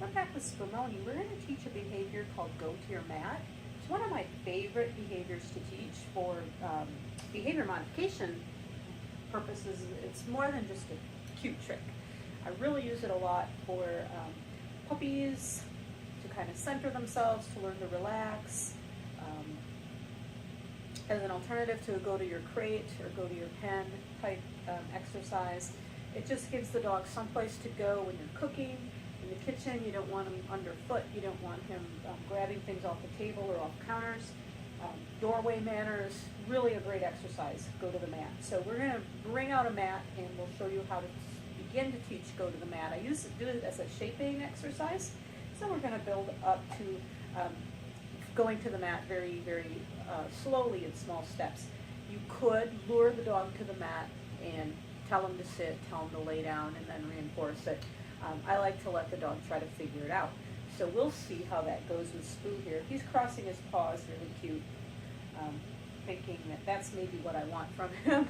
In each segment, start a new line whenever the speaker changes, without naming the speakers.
we're back with Spumoni. We're going to teach a behavior called go to your mat. It's one of my favorite behaviors to teach for behavior modification purposes. It's more than just a cute trick. I really use it a lot for puppies to kind of center themselves, to learn to relax, as an alternative to a go to your crate or go to your pen type exercise. It just gives the dog someplace to go when you're cooking. In the kitchen, you don't want him underfoot. You don't want him grabbing things off the table or off counters. Doorway manners, really a great exercise, go to the mat. So we're going to bring out a mat and we'll show you how to begin to teach go to the mat. I do it as a shaping exercise. So we're going to build up to going to the mat very, very slowly in small steps. You could lure the dog to the mat and tell him to sit, tell him to lay down, and then reinforce it. I like to let the dog try to figure it out. So we'll see how that goes with Spoo here. He's crossing his paws, really cute, thinking that that's maybe what I want from him.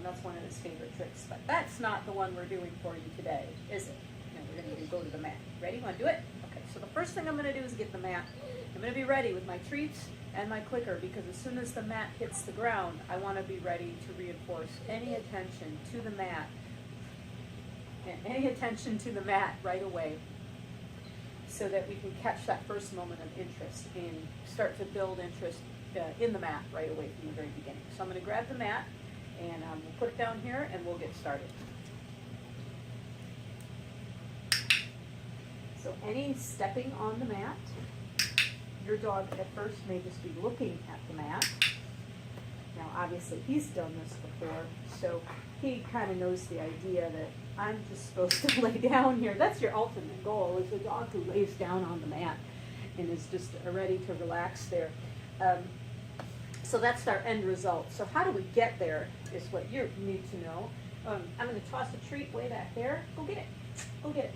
That's one of his favorite tricks, but that's not the one we're doing for you today, is it? No, we're going to go to the mat. Ready? Want to do it? Okay, so the first thing I'm going to do is get the mat. I'm going to be ready with my treats and my clicker, because as soon as the mat hits the ground, I want to be ready to reinforce any attention to the mat, and any attention to the mat right away, so that we can catch that first moment of interest and start to build interest in the mat right away from the very beginning. So I'm going to grab the mat and we'll put it down here and we'll get started. So any stepping on the mat, your dog at first may just be looking at the mat. Now obviously he's done this before, so he kind of knows the idea that I'm just supposed to lay down here. That's your ultimate goal, is a dog who lays down on the mat and is just ready to relax there. So that's our end result. So how do we get there is what you need to know. I'm going to toss a treat way back there. Go get it. Go get it.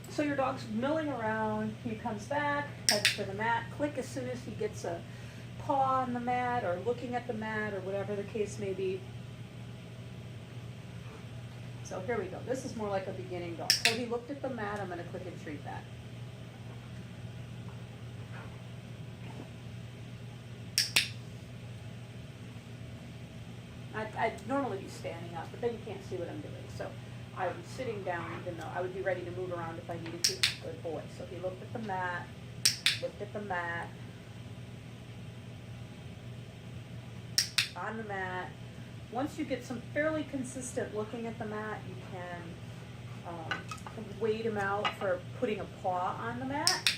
So your dog's milling around. He comes back, heads for the mat. Click as soon as he gets a paw on the mat or looking at the mat or whatever the case may be. So here we go. This is more like a beginning dog. So he looked at the mat. I'm going to click and treat that. I'd normally be standing up, but then you can't see what I'm doing. So I would be sitting down, even though I would be ready to move around if I needed to. Good boy. So he looked at the mat, on the mat. Once you get some fairly consistent looking at the mat, you can wait him out for putting a paw on the mat.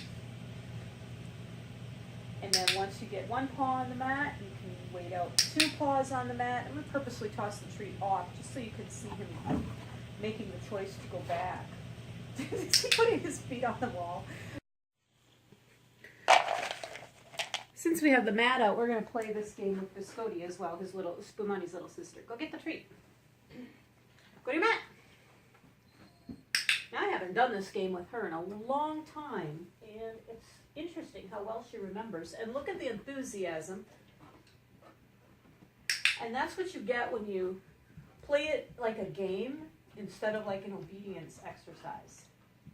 And then once you get one paw on the mat, you can wait out 2 paws on the mat. I'm going to purposely toss the treat off just so you can see him making the choice to go back. Is he putting his feet on the wall? Since we have the mat out, we're going to play this game with Biscotti as well, his little Spumoni's little sister. Go get the treat. Go to your mat. Now I haven't done this game with her in a long time, and it's interesting how well she remembers. And look at the enthusiasm. And that's what you get when you play it like a game instead of like an obedience exercise.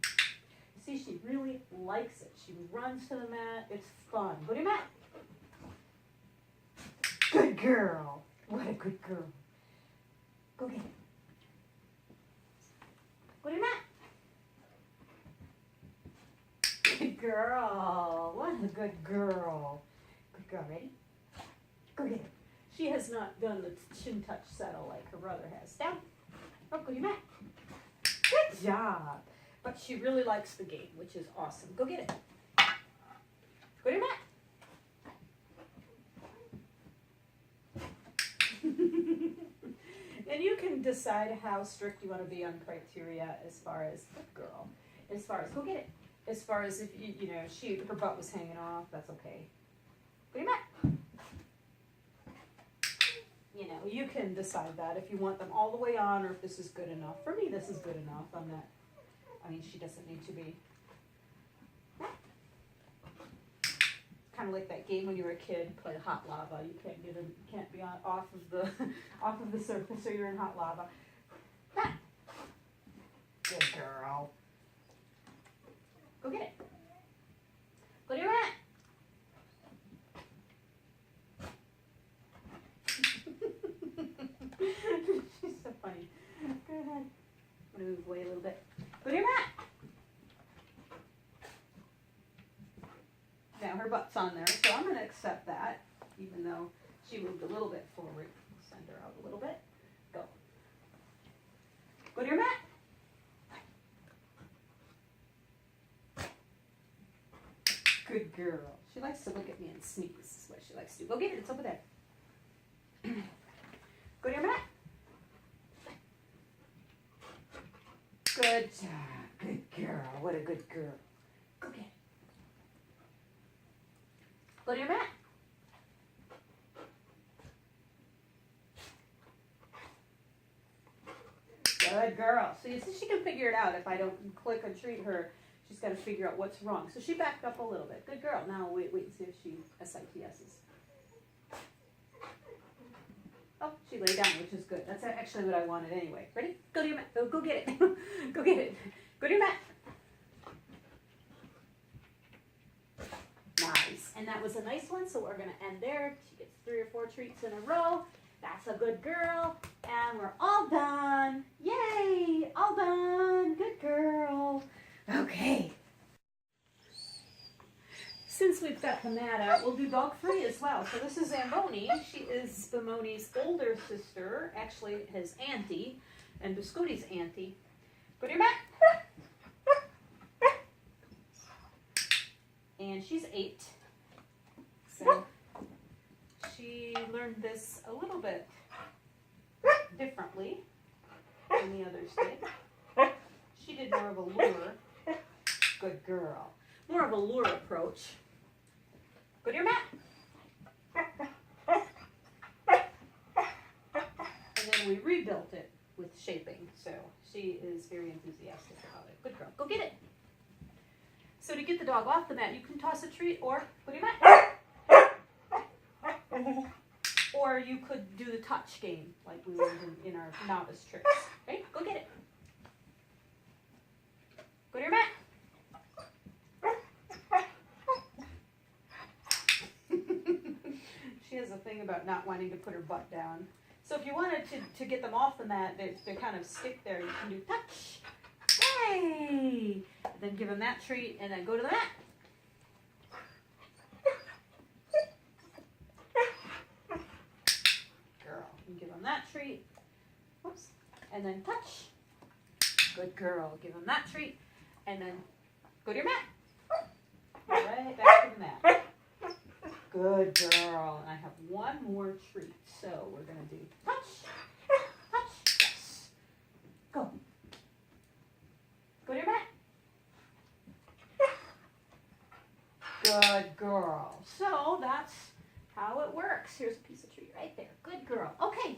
You see, she really likes it. She runs to the mat. It's fun. Go to your mat. Good girl. What a good girl. Go get it. Go to your mat. Good girl. What a good girl. Good girl. Ready? Go get it. She has not done the chin touch settle like her brother has. Down. Oh, go to your mat. Good job. But she really likes the game, which is awesome. Go get it. Go to your mat. And you can decide how strict you want to be on criteria as far as good girl. As far as go get it. As far as if you know her butt was hanging off, that's okay. Go to your mat. You know, you can decide that if you want them all the way on or if this is good enough. For me, this is good enough. She doesn't need to be. Kind of like that game when you were a kid, play hot lava. You can't be off of the surface, or you're in hot lava. Good girl. Go get it. Go to your mat. She's so funny. Go ahead. I'm gonna move away a little bit. Go to your mat. Now her butt's on there, so I'm gonna accept that, even though she moved a little bit forward. Send her out a little bit. Go. Go to your mat. Good girl. She likes to look at me and sneak. This is what she likes to do. Go get it. It's over there. Go to your mat. Good job. Good girl. What a good girl. Go get it. Go to your mat. Good girl. So you see she can figure it out if I don't click or treat her. She's got to figure out what's wrong. So she backed up a little bit. Good girl. Now wait and see if she SITS's. Oh, she lay down, which is good. That's actually what I wanted anyway. Ready? Go to your mat. Go get it. Go get it. Go to your mat. Nice. And that was a nice one, so we're going to end there. She gets 3 or 4 treats in a row. That's a good girl. And we're all done. Yay! All done. Good girl. Okay. Since we've got the mat out, we'll do dog 3 as well. So this is Zamboni. She is Spumoni's older sister, actually his auntie, and Biscotti's auntie. Go to your mat. And she's 8. So she learned this a little bit differently than the others did. She did more of a lure. Good girl. More of a lure approach. Go to your mat. And then we rebuilt it with shaping. So she is very enthusiastic about it. Good girl. Go get it. So to get the dog off the mat, you can toss a treat or go to your mat. Or you could do the touch game like we learned in our novice tricks. Okay? Go get it. Go to your mat. She has a thing about not wanting to put her butt down. So if you wanted to get them off the mat, they kind of stick there. You can do touch. Yay! Then give them that treat and then go to the mat. Girl, you give them that treat. Whoops. And then touch. Good girl. Give them that treat. And then go to your mat. Right back to the mat. Good girl. And I have one more treat. So we're going to do touch. Touch. Yes. Go. Go to your mat. Good girl. So that's how it works. Here's a piece of treat right there. Good girl. Okay.